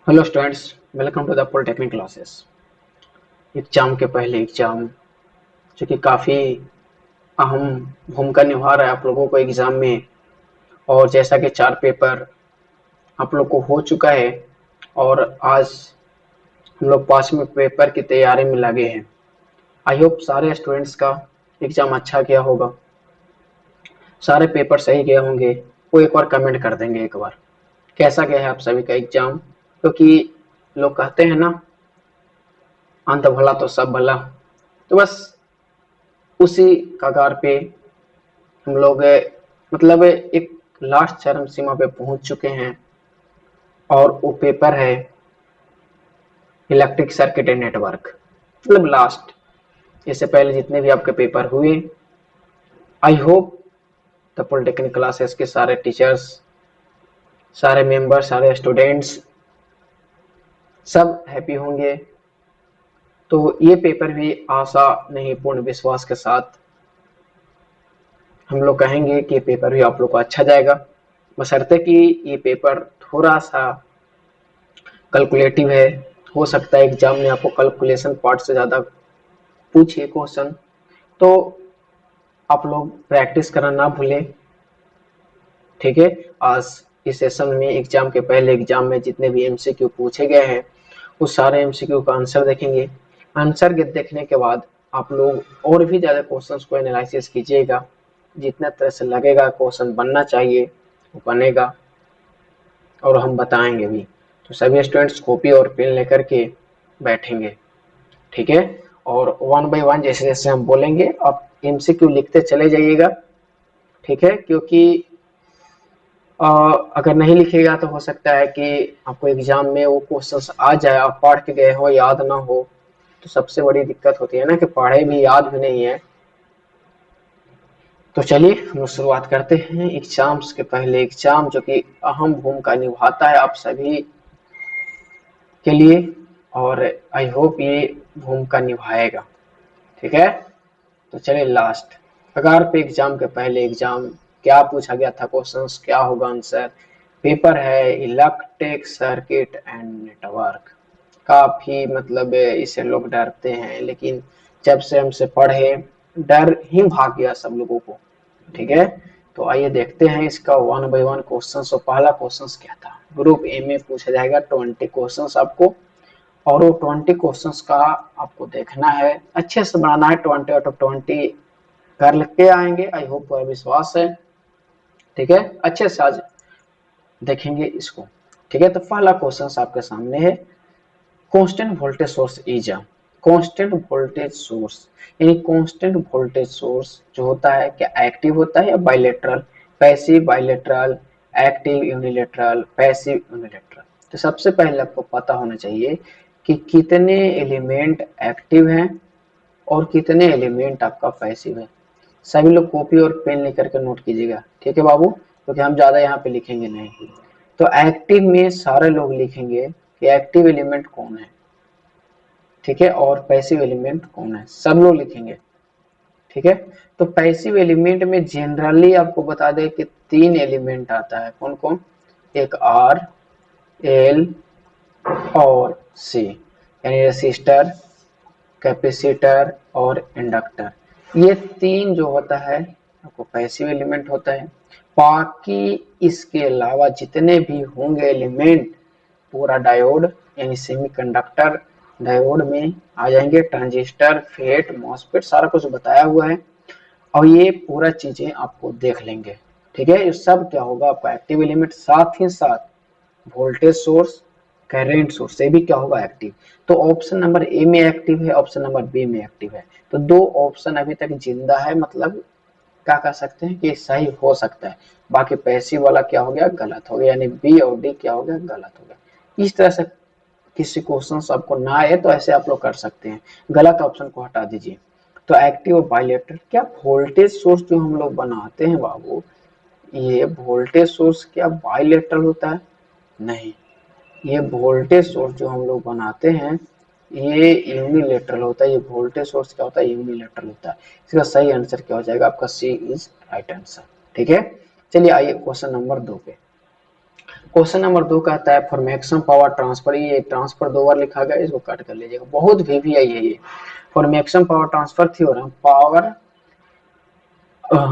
Hello students, welcome to the polytechnic classes. Exam के पहले exam जो कि काफ़ी अहम भूमिका निभा रहा है आप लोगों को एग्जाम में। और जैसा कि 4 पेपर आप लोग को हो चुका है और आज हम लोग 5वें पेपर की तैयारी में लगे हैं। आई होप सारे स्टूडेंट्स का एग्जाम अच्छा गया होगा, सारे पेपर सही गए होंगे। वो एक बार कमेंट कर देंगे एक बार कैसा गया है आप सभी का एग्जाम, क्योंकि लोग कहते हैं ना, अंत भला तो सब भला। तो बस उसी कगार पे हम लोग मतलब एक लास्ट चरम सीमा पे पहुंच चुके हैं। और वो पेपर है इलेक्ट्रिक सर्किट एंड नेटवर्क, मतलब लास्ट। इससे पहले जितने भी आपके पेपर हुए, I hope the polytechnic classes के सारे टीचर्स, सारे मेंबर, सारे स्टूडेंट्स सब हैप्पी होंगे। तो ये पेपर भी आशा नहीं पूर्ण विश्वास के साथ हम लोग कहेंगे कि पेपर भी आप लोग को अच्छा जाएगा, बशर्ते कि ये पेपर थोड़ा सा कैलकुलेटिव है। हो सकता है एग्जाम में आपको कैलकुलेशन पार्ट से ज़्यादा पूछिए क्वेश्चन, तो आप लोग प्रैक्टिस करना ना भूलें। ठीक है, आज इस सेशन में एग्जाम के पहले एग्जाम में जितने भी एमसीक्यू पूछे गए हैं उस सारे एमसीक्यू का आंसर देखेंगे। आंसर देखने के बाद आप लोग और भी ज़्यादा क्वेश्चंस को एनालिसिस कीजिएगा। जितना तरह से लगेगा क्वेश्चन बनना चाहिए वो बनेगा और हम बताएंगे भी। तो सभी स्टूडेंट्स कॉपी और पेन लेकर के बैठेंगे, ठीक है। और वन बाय वन जैसे जैसे हम बोलेंगे आप एमसीक्यू लिखते चले जाइएगा, ठीक है। क्योंकि अगर नहीं लिखेगा तो हो सकता है कि आपको एग्जाम में वो क्वेश्चंस आ जाए, आप पढ़ के गए हो याद ना हो, तो सबसे बड़ी दिक्कत होती है ना कि पढ़े भी याद भी नहीं है। तो चलिए हम लोग शुरुआत करते हैं एग्जाम्स के पहले एग्जाम जो कि अहम भूमिका निभाता है आप सभी के लिए, और आई होप ये भूमिका निभाएगा, ठीक है। तो चलिए लास्ट कगार पे एग्जाम के पहले एग्जाम क्या पूछा गया था, क्वेश्चंस क्या होगा आंसर। पेपर है इलेक्ट्रिक सर्किट एंड नेटवर्क। काफी मतलब इसे लोग डरते हैं, लेकिन जब से हमसे पढ़े डर ही भाग गया सब लोगों को, ठीक है। तो आइए देखते हैं इसका वन बाय वन क्वेश्चन। तो पहला क्वेश्चन क्या था, ग्रुप ए में पूछा जाएगा 20 क्वेश्चन आपको, और वो 20 क्वेश्चंस का आपको देखना है, अच्छे से बनाना है। 20 आउट ऑफ 20 कर के आएंगे, आई होप पूरा विश्वास है, ठीक है। अच्छे से आज देखेंगे इसको, ठीक है। तो पहला क्वेश्चन आपके सामने है, constant voltage source is a. Constant voltage source यानी कांस्टेंट वोल्टेज सोर्स जो होता है क्या एक्टिव होता है या bilateral, passive bilateral, active unilateral, passive unilateral. तो सबसे पहले आपको पता होना चाहिए कि कितने एलिमेंट एक्टिव हैं और कितने एलिमेंट आपका पैसिव है। सभी लोग कॉपी और पेन लेकर के नोट कीजिएगा, ठीक है बाबू, क्योंकि हम ज्यादा यहाँ पे लिखेंगे नहीं। तो एक्टिव में सारे लोग लिखेंगे कि एक्टिव एलिमेंट कौन है, ठीक है, और पैसिव एलिमेंट कौन है, सब लोग लिखेंगे, ठीक है। तो पैसिव एलिमेंट में जनरली आपको बता दें कि 3 एलिमेंट आता है, कौन कौन, एक आर, एल और सी, यानी रेसिस्टर, कैपेसिटर और इंडक्टर। ये 3 जो होता है आपको पैसिव एलिमेंट होता है। बाकी इसके अलावा जितने भी होंगे एलिमेंट, पूरा डायोड यानी सेमीकंडक्टर डायोड में आ जाएंगे, ट्रांजिस्टर, फेट, मॉसफेट, सारा कुछ बताया हुआ है। और ये पूरा चीजें आपको देख लेंगे, ठीक है। ये सब क्या होगा आपका एक्टिव एलिमेंट, साथ ही साथ वोल्टेज सोर्स, करंट सोर्स से भी क्या होगा एक्टिव। तो ऑप्शन नंबर ए में एक्टिव है, ऑप्शन नंबर बी में एक्टिव है। तो 2 ऑप्शन अभी तक जिंदा है, मतलब क्या कह सकते हैं कि सही हो सकता है। बाकी पैसिव वाला क्या हो गया, गलत हो गया, यानी बी और डी क्या हो गया, गलत हो गया। इस तरह से किसी क्वेश्चन आपको ना आए तो ऐसे आप लोग कर सकते हैं, गलत ऑप्शन को हटा दीजिए। तो एक्टिव और बाइलेटरल, क्या वोल्टेज सोर्स जो हम लोग बनाते हैं बाबू, ये वोल्टेज सोर्स क्या बाइलेटरल होता है, नहीं। ये वोल्टेज सोर्स जो हम लोग बनाते हैं ये यूनिलेटरल होता है। ये वोल्टेज सोर्स क्या होता है, यूनिलेटरल होता है। इसका सही आंसर क्या हो जाएगा आपका, सी इज राइट आंसर, ठीक है। चलिए आइए क्वेश्चन नंबर 2 पे। क्वेश्चन नंबर 2 कहता है फॉर मैक्सिमम पावर ट्रांसफर, ये ट्रांसफर 2 बार लिखा गया, इसको कट कर लीजिएगा, बहुत वीवीआई है ये। For maximum power transfer theorem, power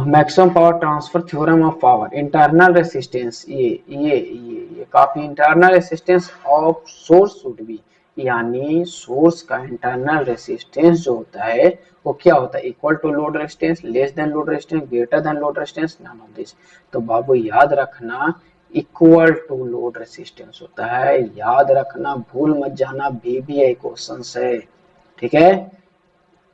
maximum power transfer theorem of power, internal resistance, ये काफी internal resistance of source should be, यानी सोर्स का इंटरनल रेसिस्टेंस जो होता है वो क्या होता है, equal to load resistance, less than load resistance, greater than load resistance, none of this. तो बाबू याद रखना इक्वल टू लोड रेजिस्टेंस होता है, याद रखना, भूल मत जाना, वीवीआई क्वेश्चन है, ठीक है।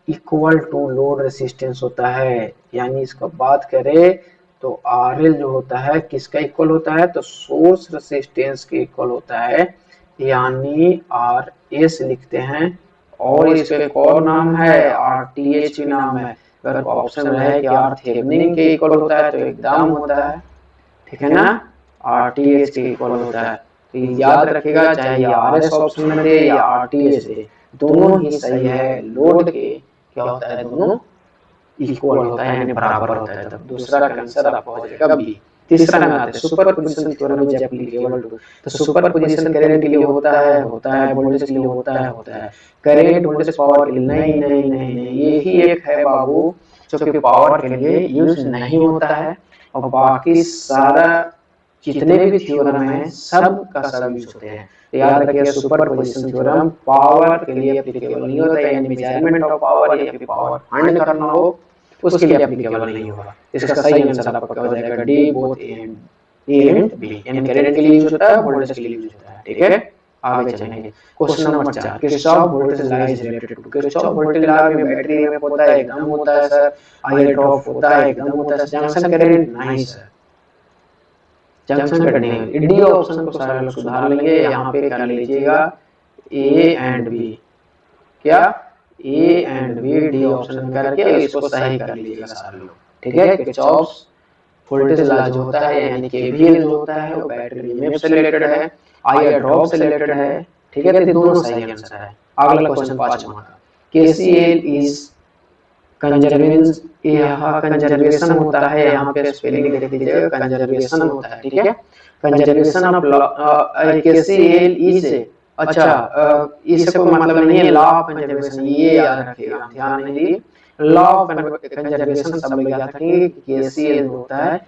इक्वल टू लोड रेसिस्टेंस होता है, यानी इसका बात करें तो आरएल जो होता है किसका इक्वल होता है, तो सोर्स रेसिस्टेंस के इक्वल होता है, यानी आर एस लिखते हैं, और इसका एक और नाम है आर टी एच भी नाम है। अगर ऑप्शन रहे कि आर थेवेनिन के इक्वल होता है तो एकदम होता है, ठीक है ना, आर टी एच के इक्वल होता है। तो याद रखिएगा, चाहे आर एस ऑप्शन में दे या आर टी एच दे, दोनों ही सही है। लोड के क्या होता है, दोनों इक्वल होता है, यानी बराबर होता है। तब दूसरा का आंसर आपका हो जाएगा बी। तीसरा में आते हैं superposition theorem is applicable to, तो सुपर पोजिशन करंट के लिए होता है वोल्टेज के लिए होता है करंट वोल्टेज पावर के लिए नहीं नहीं नहीं नहीं, यही एक है बाबू जो कि पावर के लिए यूज नहीं होता है, और बाकी सारा जितने भी थ्योरम है सब का सब यूज होते हैं। तो याद रखिए सुपर पोजिशन थ्योरम पावर के लिए एप्लीकेबल नहीं होता है, यानी मेजरमेंट ऑफ पावर या फिर पावर फाइंड करना हो उसके लिए एप्लीकेबल नहीं होगा। इसका सही आंसर आपका हो जाएगा D, both A and B, यानी करंट के लिए यूज होता है, वोल्टेज के लिए यूज होता है, ठीक है। आगे चलेंगे, question number 4, Kirchhoff voltage law is related to, Kirchhoff voltage law में बैटरी में होता है एकदम होता है सर, आईआर ड्रॉप होता है एकदम होता है, जंक्शन करंट नहीं सर, जंक्शन करंट नहीं। डी ऑप्शन को सारे लोग सुधार लेंगे, यहाँ पे कर लीजिएगा ए एंड बी, क्या A and B D option करके इसको सही कर लीजिएगा सारे लोग, ठीक है। किरचॉफ वोल्टेज लॉ जो होता है यानी केवीएल जो होता है वो बैटरी ईएमएफ से रिलेटेड है, आईआर ड्रॉप से रिलेटेड है, ठीक है। तो दोनों सही आंसर है। अगला क्वेश्चन 5वां का, केसीएल इज कंजर्वेंस, यहाँ कंजर्वेशन होता है, यहाँ पे स्पेलिंग लिख दीजिएगा, कंजर्वेशन होता है, ठीक है। कंजर्वेशन ऑफ केसीएल इज, अच्छा इससे कोई मतलब नहीं है, लॉ ऑफ कंजर्वेशन, ये याद रखिएगा, ध्यान नहीं दिए, लॉ ऑफ कंजर्वेशन सब लोग याद रखेंगे। केसीएल होता है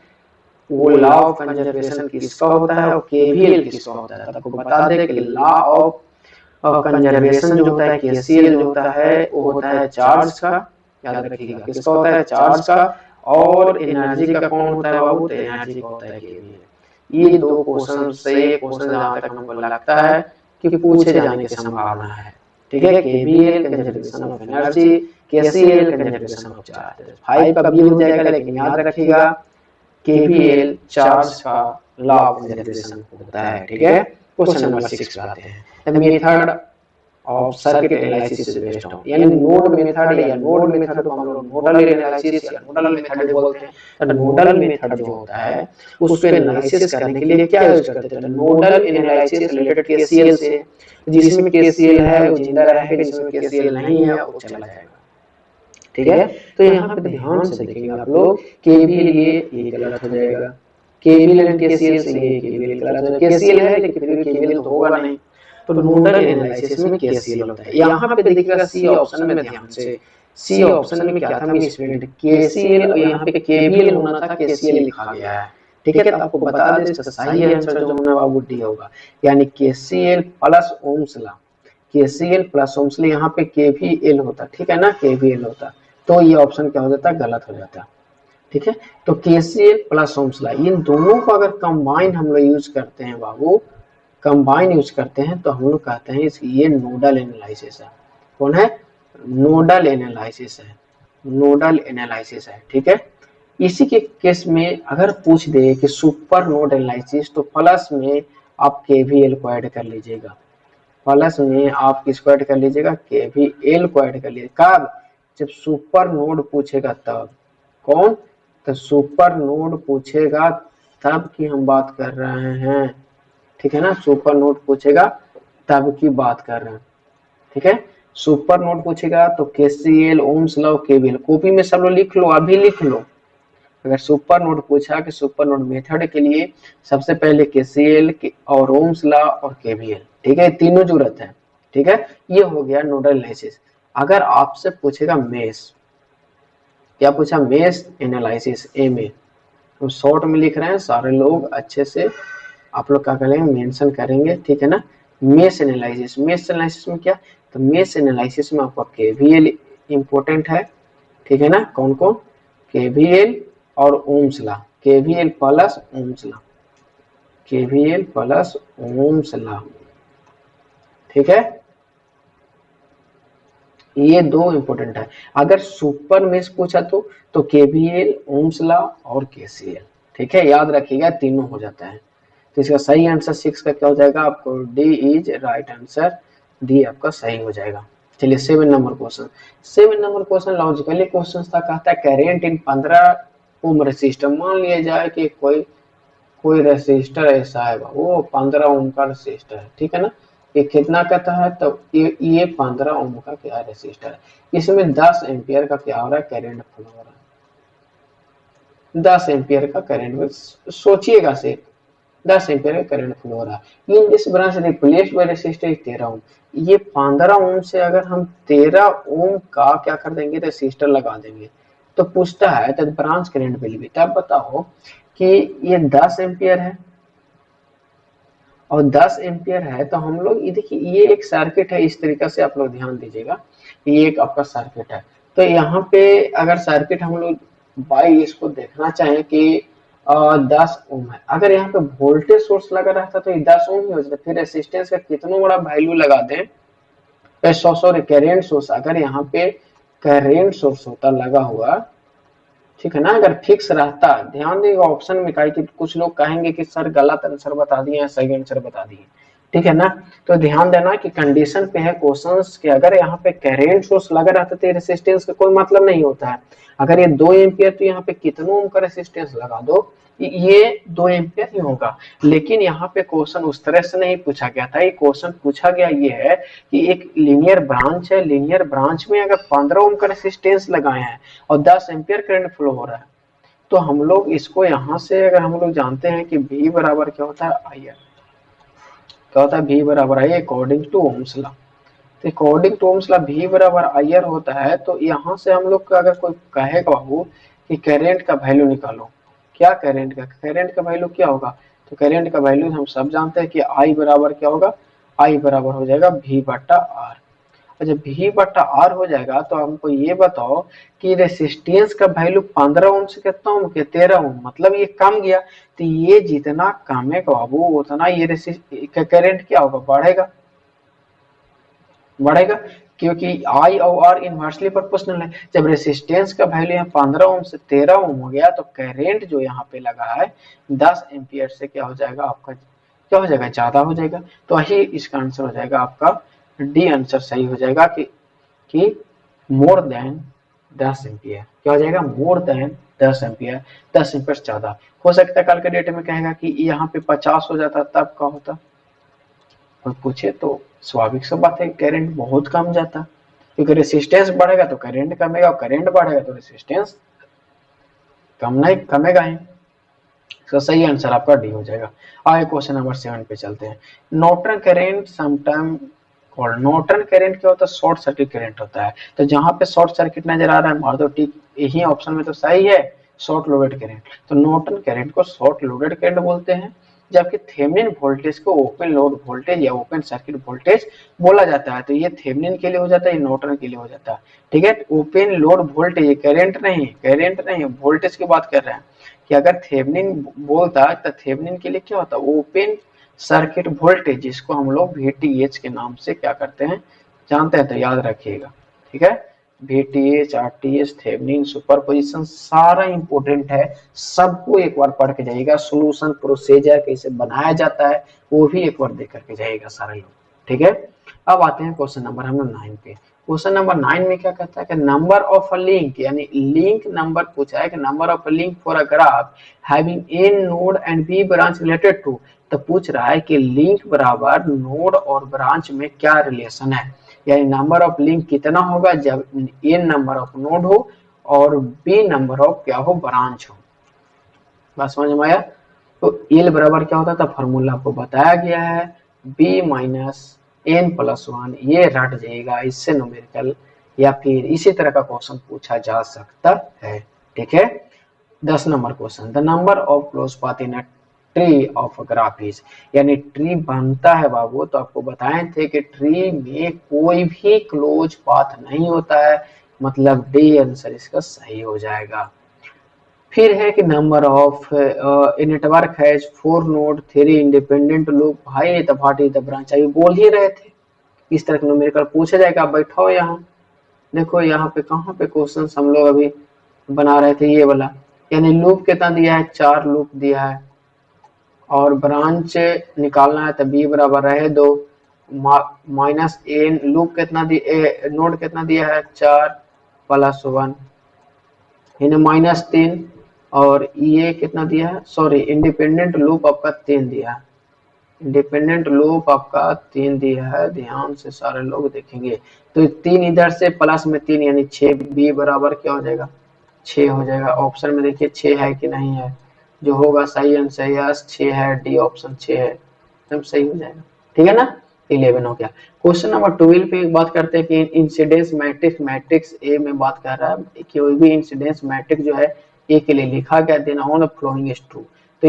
वो लॉ ऑफ कंजर्वेशन किसका होता है और केवीएल किसका होता है, आपको बता दें कि लॉ ऑफ कंजर्वेशन जो होता है केसीएल जो होता है वो होता है चार्ज का, याद रखिएगा किसका होता है, चार्ज का, और एनर्जी का कौन होता है बाबू, तो एनर्जी का होता है केवीएल। ये दो क्वेश्चन से क्वेश्चन जहां तक हमको लगता है कि पूछे जाने की संभावना है, ठीक है। KVL conservation of energy, KCL conservation of charge, 5 का भी हो जाएगा, लेकिन याद रखिएगा केवीएल चार्ज का लॉ ऑफ कंजर्वेशन होता है, ठीक है। क्वेश्चन नंबर 6 पे आते हैं, the method of circuit analysis based on, यानी नोड मेथड या नोड मेथड को हम लोग नोडल एनालिसिस या नोडल मेथड बोलते हैं। तो नोडल मेथड जो होता है उसको एनालिसिस करने के लिए क्या यूज करते हैं, नोडल एनालिसिस रिलेटेड केसीएल से, जिसमें केसीएल है वो जिंदा रहेगा, जिसमें केसीएल नहीं है वो चला जाएगा, ठीक है। तो यहाँ पे ध्यान से देखेंगे आप लोग, केवीएल ये गलत हो जाएगा, केवीएल एंड केसीएल से ये केवीएल गलत हो जाएगा, केसीएल है लेकिन फिर केवीएल तो होगा नहीं, तो नोडल एनालिसिस में केसीएल होता है। यहाँ पे देखिएगा सी ऑप्शन में ध्यान से, सी ऑप्शन में क्या था मिसप्रिंट, केसीएल और यहाँ पे केवीएल होना था, केसीएल लिखा गया है, ठीक है। तो आपको बता दें इसका सही आंसर जो होना वो डी होगा, यानी KCL plus Ohm's law, KCL plus Ohm's law, यहाँ पे केवीएल होता, ठीक है ना, केवीएल होता, तो ये ऑप्शन क्या हो जाता, गलत हो जाता, ठीक है। तो केसीएल प्लस ओम्स लॉ, इन दोनों को अगर कंबाइन हम लोग यूज करते हैं बाबू, कंबाइन यूज करते हैं तो हम लोग कहते हैं ये नोडल एनालिसिस है। कौन है, नोडल एनालिसिस है, नोडल एनालिसिस है, ठीक है। इसी के केस में अगर पूछ दे कि सुपर नोड एनालिसिस, तो प्लस में आप केवीएल को ऐड कर लीजिएगा, प्लस में आप किसको ऐड कर लीजिएगा, केवीएल को ऐड कर लीजिएगा, कब, जब सुपर नोड पूछेगा तब। कौन, तो सुपर नोड पूछेगा तब की हम बात कर रहे हैं, ठीक है ना, सुपर नोड पूछेगा तब की बात कर रहे हैं, ठीक है। सुपर नोड पूछेगा तो KCL, Ohm's law, KVL, copy में सब लोग लिख लो, अभी लिख लो, अगर सुपर नोड पूछा कि सुपर नोड मेथड के लिए सबसे पहले केसीएल और ओम्स लॉ और केवीएल, ठीक है, तीनों जरूरत है, ठीक है। ये हो गया नोडल एनालिसिस। अगर आपसे पूछेगा मेश, क्या पूछा, मेश एनालिसिस एमए, तो शॉर्ट में लिख रहे हैं सारे लोग, अच्छे से आप लोग क्या करेंगे, मेंशन करेंगे, ठीक है ना। मेश एनालिसिस, मेश एनालिसिस में क्या, तो मेश एनालिसिस में आपका केवीएल इंपॉर्टेंट है, ठीक है ना। कौन कौन, केवीएल और Ohm's law, KVL plus Ohm's law, KVL plus Ohm's law, ठीक है। ये दो इंपॉर्टेंट है। अगर सुपर मेश पूछा तो केवीएल, ओम्स लॉ और केसीएल, ठीक है, याद रखिएगा तीनों हो जाता है। तो इसका सही आंसर 6 का क्या हो जाएगा, आपको D is right answer, D आपका सही हो जाएगा। चलिए 7 number question, 7 number question logically question था, कहता है करेंट इन 15 ओम रेसिस्टर। मान लिया जाए कि कोई कोई रेसिस्टर ऐसा है, वो 15 ओम का रेसिस्टर है, ठीक है ना। ये कितना कहता है, तो ये 15 ओम का क्या रेसिस्टर है, इसमें 10 एम्पियर का क्या हो रहा है, करंट फ्लो हो रहा है, 10 एम्पियर का करंट में, सोचिएगा सिर्फ 10 एम्पियर का करंट फ्लो हो रहा है। In this branch replaced by resistor 13 ओम, ये 15 ओम से अगर हम 13 ओम का क्या कर देंगे, रेसिस्टर लगा देंगे, तो पूछता है तो ब्रांच करंट विल बी, तब बताओ कि ये 10 एम्पियर है और 10 एम्पियर है, तो हम लोग ये देखिए, ये एक सर्किट है, इस तरीके से आप लोग ध्यान दीजिएगा, ये एक आपका सर्किट है। तो यहाँ पे अगर सर्किट हम लोग बाई इसको देखना चाहें कि 10 ओम है, अगर यहाँ पे वोल्टेज सोर्स लगा रहता तो ये 10 ओम ही हो जाता, फिर रेसिस्टेंस का कितना बड़ा वैल्यू लगा दें, सॉरी करेंट सोर्स, अगर यहाँ पे करेंट सोर्स होता लगा हुआ, ठीक है ना, अगर फिक्स रहता, ध्यान देगा ऑप्शन में का कि कुछ लोग कहेंगे कि सर गलत आंसर बता दिए, सही आंसर बता दिए, ठीक है ना। तो ध्यान देना कि कंडीशन पे है क्वेश्चंस के, अगर यहाँ पे करेंट सोर्स लगा रहता तो रेसिस्टेंस का कोई मतलब नहीं होता है। अगर ये 2 एम्पियर, तो यहाँ पे कितनों ओम का रेसिस्टेंस लगा दो, ये 2 एम्पियर ही होगा। लेकिन यहाँ पे क्वेश्चन उस तरह से नहीं पूछा गया था, ये क्वेश्चन पूछा गया ये है कि एक लीनियर ब्रांच है, लीनियर ब्रांच में अगर 15 ओम का रेसिस्टेंस लगाए हैं और 10 एम्पियर करंट फ्लो हो रहा है, तो हम लोग इसको यहाँ से अगर हम लोग जानते हैं कि V बराबर क्या होता है, आई आर, क्या होता है, V बराबर I according to Ohm's law. तो according to Ohm's law V बराबर आई आर होता है। तो यहाँ से हम लोग अगर कोई कहेगा बाबू कि करंट का वैल्यू निकालो, क्या करंट का वैल्यू क्या होगा, तो करंट का वैल्यू हम सब जानते हैं कि I बराबर क्या होगा, I बराबर हो जाएगा V बटा R। और जब V बटा R हो जाएगा तो हमको ये बताओ कि रेसिस्टेंस का वैल्यू 15 ओम से कितना ओम के 13 ओम, मतलब ये कम गया, तो ये जितना कम है बाबू उतना ये करंट क्या होगा, बढ़ेगा, बढ़ेगा, क्योंकि I और R इनवर्सली प्रोपोर्शनल है। जब रेसिस्टेंस का वैल्यू यहाँ 15 ओम से 13 ओम हो गया, तो करंट जो यहाँ पे लगा है 10 एम्पियर से क्या हो जाएगा आपका, क्या हो जाएगा, ज्यादा हो जाएगा। तो वही इसका आंसर हो जाएगा आपका डी आंसर सही हो जाएगा कि मोर देन 10 एम्पियर, क्या हो जाएगा, मोर देन 10 एम्पियर, 10 एम्पियर ज्यादा हो सकता है। कल के डेट में कहेगा कि यहाँ पे 50 हो जाता तब क्या होता, और पूछे तो स्वाभाविक सा बात है करंट बहुत कम जाता, क्योंकि रेसिस्टेंस बढ़ेगा तो करंट कमेगा और करंट बढ़ेगा तो रेसिस्टेंस कम नहीं कमेगा ही। तो सही आंसर आपका डी हो जाएगा। आगे क्वेश्चन नंबर 7 पे चलते हैं। Norton current sometime called, Norton current क्या होता है, शॉर्ट सर्किट करंट होता है। तो जहां पे शॉर्ट सर्किट नजर आ रहा है मार दो टिक, यही ऑप्शन में तो सही है, शॉर्ट लोडेड करंट। तो नॉर्टन करंट को शॉर्ट लोडेड करंट बोलते हैं, जबकि थेवेनिन वोल्टेज को ओपन लोड वोल्टेज या ओपन सर्किट वोल्टेज बोला जाता है। तो ये थेवेनिन के लिए हो जाता है, ये नॉर्टन के लिए हो जाता है, ठीक है। ओपन लोड वोल्टेज, करंट नहीं वोल्टेज की बात कर रहे हैं, कि अगर थेवेनिन बोलता तो थेवेनिन के लिए क्या होता है, ओपन सर्किट वोल्टेज, जिसको हम लोग VTH के नाम से क्या करते हैं, जानते हैं, तो याद रखिएगा, ठीक है। VTH, RTH, थेवेनिन, सुपरपोजिशन सारा इंपोर्टेंट है, सबको एक बार पढ़ के जाइएगा। सोल्यूशन प्रोसीजर कैसे बनाया जाता है वो भी एक बार देख करके जाइएगा सारे लोग, ठीक है। अब आते हैं क्वेश्चन नंबर हम लोग 9 पे। क्वेश्चन नंबर 9 में क्या कहता है कि नंबर ऑफ अ लिंक, यानी लिंक नंबर पूछा है कि number of a link for a graph having a node and b branch related to. तो पूछ रहा है कि लिंक बराबर नोड और ब्रांच में क्या रिलेशन है, यानी नंबर ऑफ लिंक कितना होगा जब a नंबर ऑफ नोड हो और b नंबर ऑफ क्या हो, ब्रांच हो, बात समझ में आया? तो एल बराबर क्या होता था, फॉर्मूला आपको बताया गया है, b minus n plus one, ये रट जाएगा इससे न्यूमेरिकल या फिर इसी तरह का क्वेश्चन पूछा जा सकता है। ठीक है, 10 number question, the number of close path in tree of graph is, यानी ट्री बनता है बाबू, तो आपको बताए थे कि ट्री में कोई भी क्लोज पाथ नहीं होता है, मतलब डी आंसर इसका सही हो जाएगा। फिर है कि number of network has 4 node 3 independent loop, भाई व्हाट इज द ब्रांच, अभी बोल ही रहे थे इस तरह के न्यूमेरिकल पूछा जाएगा। आप बैठो यहाँ, देखो यहाँ पे कहाँ पे क्वेश्चन हम लोग अभी बना रहे थे, ये वाला, यानी लूप कितना दिया है, 4 लूप दिया है, और ब्रांच निकालना है तो बी बराबर रहे 2 माइनस एन, लूप कितना दिया, नोड कितना दिया है 4 प्लस 1, इन्हें माइनस 3, और ये कितना दिया है, सॉरी इंडिपेंडेंट लूप आपका 3 दिया है, इंडिपेंडेंट लूप आपका 3 दिया है, ध्यान से सारे लोग देखेंगे। तो 3 इधर से प्लस में 3 यानी 6, बी बराबर क्या हो जाएगा 6 हो जाएगा। ऑप्शन में देखिए 6 है कि नहीं है, जो होगा सही आंसर यस 6 है, डी ऑप्शन 6 है, एकदम सही हो जाएगा। ठीक है ना, 11 हो गया। क्वेश्चन नंबर 12 पे बात करते हैं कि इंसिडेंस मैट्रिक्स, मैट्रिक्स ए में बात कर रहा है कि कोई भी इंसिडेंस मैट्रिक्स जो है ए के लिए लिखा गया, then on flowing is true, तो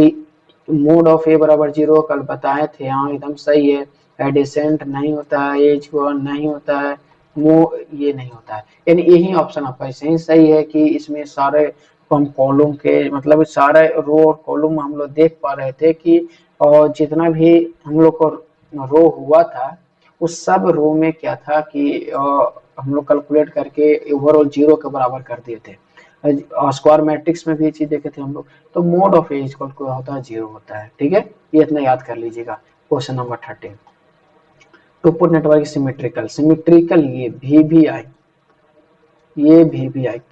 मोड ऑफ ए बराबर 0 कल बताए थे, हाँ एकदम सही है। एडिसेंट नहीं होता है, एज नहीं होता है, मो ये नहीं होता है, यानी यही ऑप्शन आपका ऐसे ही सही है कि इसमें सारे हम कॉलम के मतलब सारे रो और कॉलम हम लोग देख पा रहे थे कि और जितना भी हम लोग को रो हुआ था उस सब रो में क्या था कि हम लोग कैलकुलेट करके ओवरऑल 0 के बराबर कर दिए थे। स्क्वायर मैट्रिक्स में भी ये चीज देखे थे हम लोग। तो mod of a equal to होता है 0 होता है। ठीक है, ये इतना याद कर लीजिएगा। Question number 13, to put network symmetrical, symmetrical ये भी आई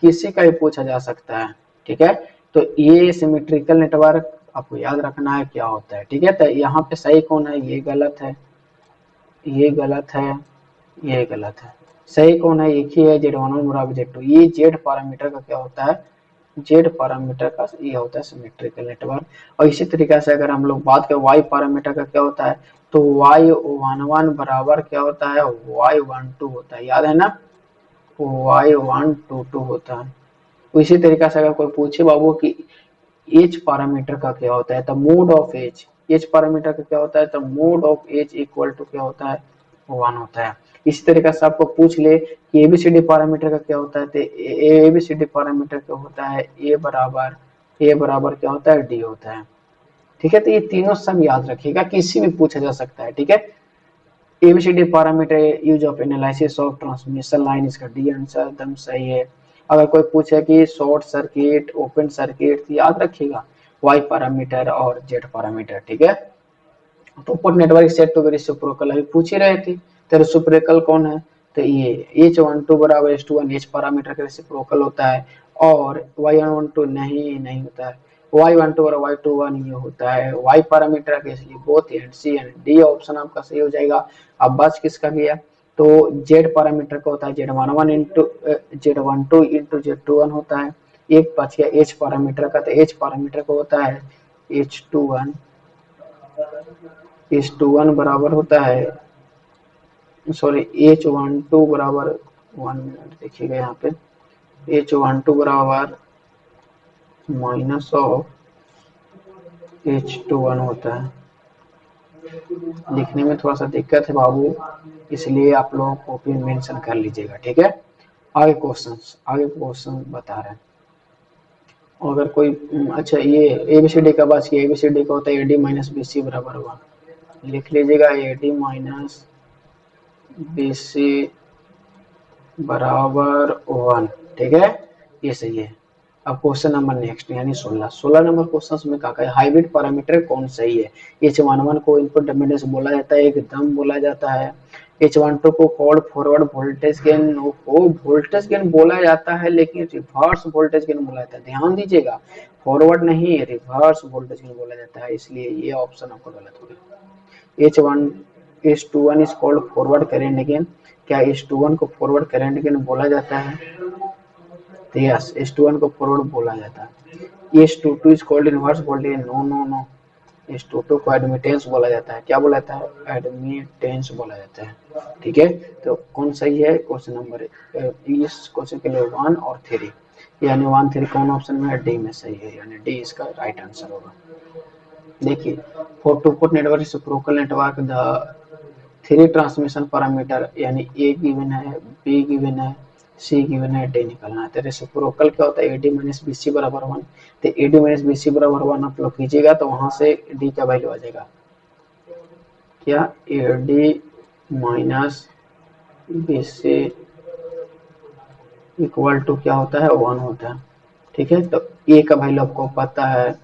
किसी का भी पूछा जा सकता है। ठीक है, तो ये सिमेट्रिकल नेटवर्क आपको याद रखना है क्या होता है। ठीक है, तो यहाँ पे सही कौन है, ये गलत है, ये गलत है, ये गलत है, सही कौन है, एक ही है, Z11 बराबर Z2। ये जेड पैरामीटर का क्या होता है, जेड पैरामीटर का ये होता है सिमेट्रिकल नेटवर्क। और इसी तरीके से अगर हम लोग बात करें वाई पैरामीटर का क्या होता है, तो Y11 बराबर क्या होता है, Y12 होता है, याद है ना, Y122 होता है। इसी तरीके से अगर कोई पूछे बाबू कि एच पैरामीटर का क्या होता है, तो mod of h, h parameter का क्या होता है, तो mod of h equal to क्या होता है, 1 होता है। इसी तरीके से आपको पूछ ले कि एबीसीडी पैरामीटर का क्या होता है, तो एबीसीडी पैरामीटर क्या होता है, ए बराबर क्या होता है, डी होता है। ठीक है, तो ये तीनों सब याद रखिएगा, किसी भी पूछा जा सकता है। ठीक है, ABCD parameter use of analysis of transmission line, इसका डी आंसर एकदम सही है। अगर कोई पूछे कि शॉर्ट सर्किट ओपन सर्किट, याद रखिएगा वाई पैरामीटर और जेड पैरामीटर। ठीक है, तो ऊपर नेटवर्क सेट टू रेसिप्रोकल अभी पूछ ही रहे थे, तो रेसिप्रोकल कौन है, तो ये H12 बराबर H21 एच पैरामीटर का रेसिप्रोकल होता है, और Y12 नहीं होता है, Y12 और Y21 ये होता है Y पैरामीटर का, इसलिए both and C and D option आपका सही हो जाएगा। अब बच किसका गया, तो Z पैरामीटर का होता है Z11 into Z12 into Z21 होता है। एक बच गया H पैरामीटर का, तो H पैरामीटर का होता है H21, H21 बराबर होता है, सॉरी H12 बराबर 1 मिनट देखिएगा यहाँ पे, H12 बराबर माइनस ऑफ H21 होता है। लिखने में थोड़ा सा दिक्कत है बाबू, इसलिए आप लोग कॉपी में मेंशन कर लीजिएगा। ठीक है, आगे क्वेश्चन बता रहे हैं। अगर कोई अच्छा ये एबीसीडी का बात किया, एबीसीडी का होता है एडी माइनस बीसी बराबर 1, लिख लीजिएगा एडी माइनस बीसी बराबर 1। ठीक है, ये सही है। अब क्वेश्चन नंबर नेक्स्ट यानी 16 नंबर क्वेश्चन में क्या है, हाइब्रिड पैरामीटर कौन सही है। H11 को इनपुट इम्पीडेंस बोला जाता है, एकदम बोला जाता है। H12 को कॉल्ड फॉरवर्ड वोल्टेज गेन, को वोल्टेज गेन बोला जाता है, लेकिन रिवर्स वोल्टेज गेन बोला जाता है, ध्यान दीजिएगा, फॉरवर्ड नहीं रिवर्स वोल्टेज गेन बोला जाता है, इसलिए ये ऑप्शन आपका गलत हो गया। H21 is called forward current gain, क्या H21 को फॉरवर्ड करेंट गेन बोला जाता है, तो यस H21 को फॉरवर्ड बोला जाता है। S22 is called inverse voltage, no no no, S22 को एडमिटेंस बोला जाता है। क्या बोला जाता है? एडमिटेंस बोला जाता है। ठीक है, तो कौन सही है? क्वेश्चन नंबर इस क्वेश्चन के लिए 1 और 3, यानी 1 3 कौन ऑप्शन में है? डी में सही है, यानी डी इसका राइट आंसर होगा। देखिए, for to port network reciprocal network the 3 transmission parameter यानी ए गिवन है, बी गिवन है, सी गिवन है, डी निकालना है। तो रेसिप्रोकल क्या होता है? एडी माइनस बी सी बराबर 1। तो एडी माइनस बी सी बराबर 1 आप लोग कीजिएगा तो वहां से डी का वैल्यू आ जाएगा क्या? AD minus B C equal to क्या होता है? 1 होता है। ठीक है, तो ए का वैल्यू आपको पता है,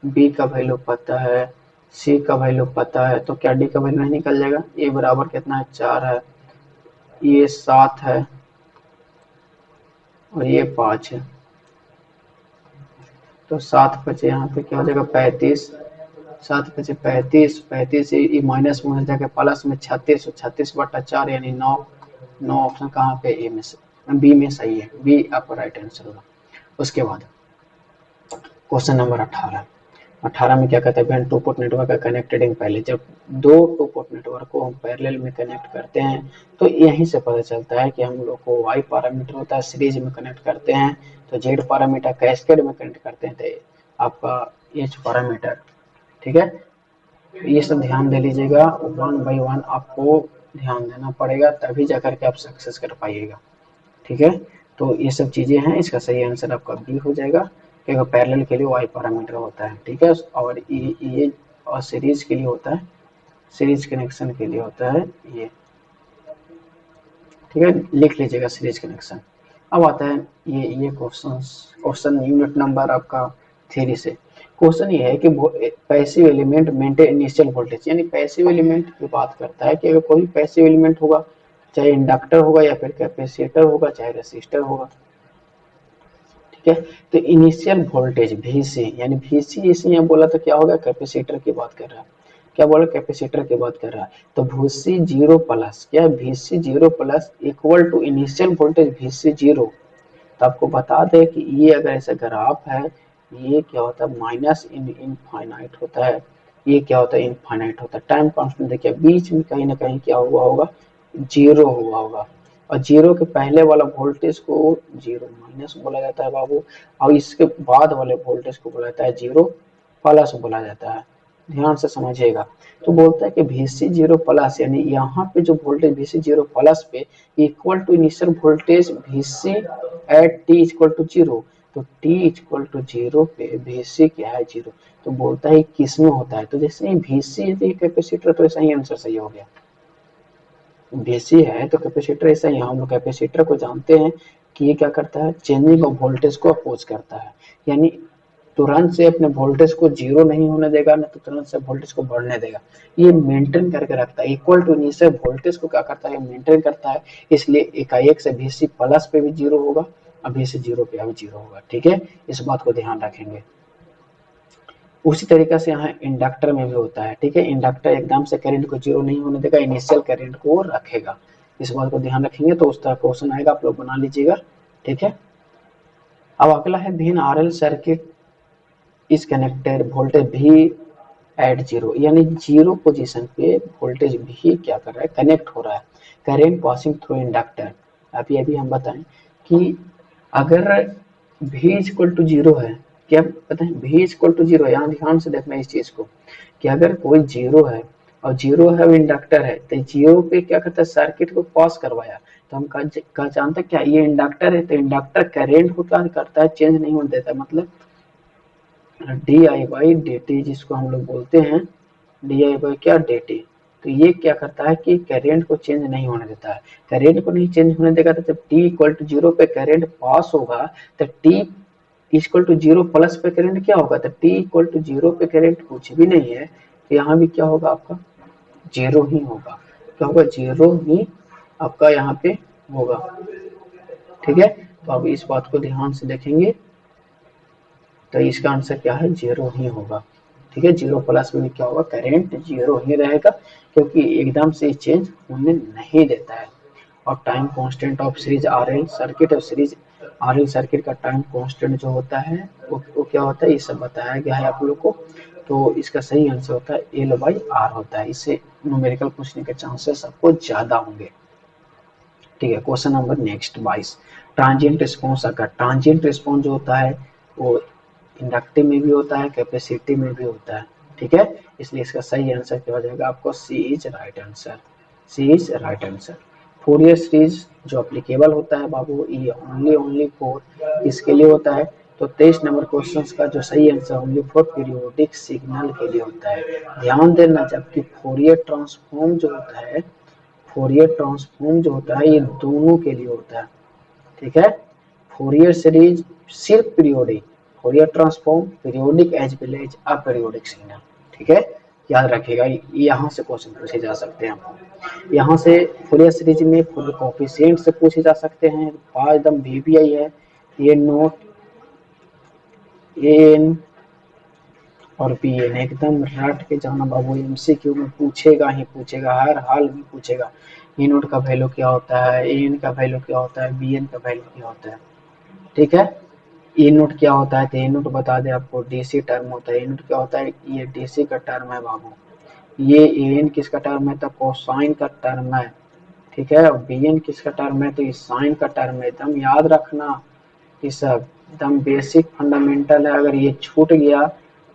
बी का वैल्यू पता है, सी का वैल्यू पता है, तो क्या डी का वैल्यू नहीं निकल जाएगा? ए बराबर कितना है? 4 है, ये 7 है और ये 5 है। तो 7 बचे यहाँ पे क्या हो जाएगा? 35। 7 बचे 35, 35 ये माइनस में हो जाएगा प्लस में 36, 36/4 यानी 9। 9 ऑप्शन कहाँ पे? ए में से, बी में सही है, बी आपका राइट आंसर होगा। उसके बाद क्वेश्चन नंबर 18। 18 में क्या कहता है? टू पोर्ट नेटवर्क का कनेक्टेड इन पैरेलल। जब दो टू पोर्ट नेटवर्क को हम पैरेलल में कनेक्ट करते हैं तो यहीं से पता चलता है कि हम लोग को वाई पैरामीटर होता है, सीरीज में कनेक्ट करते हैं तो जेड पैरामीटर, कैस्केड में कनेक्ट करते हैं तो आपका एच पैरामीटर। ठीक है, ये सब ध्यान दे लीजिएगा, 1 by 1 आपको ध्यान देना पड़ेगा, तभी जाकर के आप सक्सेस कर पाइएगा। ठीक है, तो ये सब चीजें हैं, इसका सही आंसर आपका बी हो जाएगा, क्योंकि पैरेलल के लिए वाई पैरामीटर होता है। ठीक है, और ये और सीरीज के लिए होता है, सीरीज कनेक्शन के लिए होता है ये। ठीक है, लिख लीजिएगा सीरीज कनेक्शन। अब आता है ये क्वेश्चन यूनिट नंबर आपका 3 से। क्वेश्चन ये है कि passive element maintain initial voltage, यानी पैसिव एलिमेंट की बात करता है कि अगर कोई पैसिव एलिमेंट होगा, चाहे इंडक्टर होगा या फिर कैपेसिटर होगा, चाहे रेसिस्टर होगा। ठीक है, तो इनिशियल वोल्टेज Vc, यानी Vc इसे यहाँ बोला तो क्या होगा? कैपेसिटर की बात कर रहा है। क्या बोला? कैपेसिटर की बात कर रहा है। तो Vc 0 प्लस क्या? Vc 0 plus equal to initial voltage Vc 0। तो आपको बता दें कि ये अगर ऐसा ग्राफ है, ये क्या होता है? माइनस इनफाइनाइट होता है, ये क्या होता है? इनफाइनाइट होता है। टाइम कांस्टेंट देखिए बीच में कहीं ना कहीं क्या हुआ होगा? 0 हुआ होगा, और 0 के पहले वाला वोल्टेज को 0 माइनस बोला जाता है बाबू, और इसके बाद वाले वोल्टेज को बोला जाता है 0 प्लस बोला जाता है। ध्यान से समझिएगा। तो बोलता है कि Vc 0 प्लस, यानी यहाँ पे जो वोल्टेज Vc 0 प्लस पे equal to initial voltage Vc at t equal to 0। तो t इक्वल टू 0 पे Vc क्या है? 0। तो बोलता है किस में होता है? तो जैसे ही Vc है कैपेसिटर, तो ऐसा ही आंसर सही हो गया। Vc है तो कैपेसिटर ऐसा ही, हम लोग कैपेसिटर को जानते हैं कि ये क्या करता है? चेंजिंग ऑफ वोल्टेज को अपोज करता है, यानी तुरंत से अपने वोल्टेज को 0 नहीं होने देगा, ना तो तुरंत से वोल्टेज को बढ़ने देगा। ये मेंटेन करके रखता है, इक्वल टू इनिशियल वोल्टेज को क्या करता है? मेंटेन करता है। इसलिए एकाएक से Vc प्लस पे भी 0 होगा और Vc 0 पे भी 0 होगा। ठीक है, इस बात को ध्यान रखेंगे। उसी तरीके से यहाँ इंडक्टर में भी होता है। ठीक है, इंडक्टर एकदम से करंट को 0 नहीं होने देगा, इनिशियल करंट को रखेगा। इस बात को ध्यान रखेंगे तो उस तरह क्वेश्चन आएगा, आप लोग बना लीजिएगा। ठीक है, अब अगला है भिन्न आरएल सर्किट इस कनेक्टेड वोल्टेज भी एट 0, यानी 0 पोजीशन पे वोल्टेज भी क्या कर रहा है? कनेक्ट हो रहा है। Current passing through inductor. अभी हम बताएं कि अगर V इक्वल टू 0 है, क्या पता है? V इक्वल टू 0, यहाँ ध्यान से देखना इस चीज को कि अगर कोई 0 है और 0 है इंडक्टर है, तो 0 पे क्या करता है? सर्किट को पास करवाया। तो हम कह जानते हैं क्या ये इंडक्टर है, तो इंडक्टर करंट को क्या करता है? चेंज नहीं होने देता। मतलब di/dt जिसको हम लोग बोलते हैं di क्या? dt। तो ये क्या करता है कि करंट को चेंज नहीं होने देता है। करंट को नहीं चेंज होने देगा तो जब t इक्वल टू 0 पे करंट पास होगा तो t इक्वल टू 0 प्लस पे करंट क्या होगा? तो t इक्वल टू 0 पे करंट कुछ भी नहीं है, तो यहाँ भी क्या होगा? आपका 0 ही होगा। क्या होगा? 0 ही आपका यहाँ पे होगा। ठीक है, तो अब इस बात को ध्यान से देखेंगे तो इसका आंसर क्या है? 0 ही होगा। ठीक है, 0 प्लस में क्या होगा? करंट 0 ही रहेगा, क्योंकि एकदम से चेंज होने नहीं देता है। और time constant of series RL circuit of series RL circuit का टाइम कांस्टेंट जो होता है वो क्या होता है, ये सब बताया गया है आप लोग को। तो इसका सही आंसर होता है एल बाई आर होता है। इससे न्यूमेरिकल पूछने के चांसेस आपको ज्यादा होंगे। ठीक है, question number next 22। Transient response, अगर ट्रांजिएंट रिस्पॉन्स जो होता है वो इंडक्टिव में भी होता है, कैपेसिटिव में भी होता है। ठीक है, इसलिए इसका सही आंसर क्या हो जाएगा आपको, C is right answer. C is right answer. Fourier series जो अप्लीकेबल होता है बाबू, ये ओनली फॉर इसके लिए होता है। तो 23 नंबर क्वेश्चन का जो सही answer only for periodic signal के लिए होता है। ध्यान देना, जबकि फोरियर ट्रांसफॉर्म जो होता है, फोरियर ट्रांसफॉर्म जो होता है ये दोनों के लिए होता है। ठीक है, फोरियर सीरीज सिर्फ periodic, Fourier transform periodic as well as aperiodic signal. ठीक है, याद रखिएगा, यहाँ से क्वेश्चन पूछे जा सकते हैं। यहाँ से फोरियर सीरीज में फोरियर कोफिशिएंट से पूछे जा सकते हैं। एकदम वीवीआई है, ये नोट एन और पी एन एकदम रट के जाना बाबू, एमसीक्यू में पूछेगा ही पूछेगा, हर हाल में पूछेगा। ई नोट का वैल्यू क्या होता है, ए एन का वैल्यू क्या होता है, बी एन का वैल्यू क्या होता है। ठीक है, ई नोट क्या होता है, तो ए नोट बता दे आपको, डीसी टर्म होता है। ए नोट क्या होता है, ये डीसी का टर्म है बाबू। ये ए एन किसका टर्म है, तो कोसाइन का टर्म है। ठीक है, और बी एन किसका टर्म है, तो ये साइन का टर्म है। एकदम याद रखना, ये सब एकदम बेसिक फंडामेंटल है। अगर ये छूट गया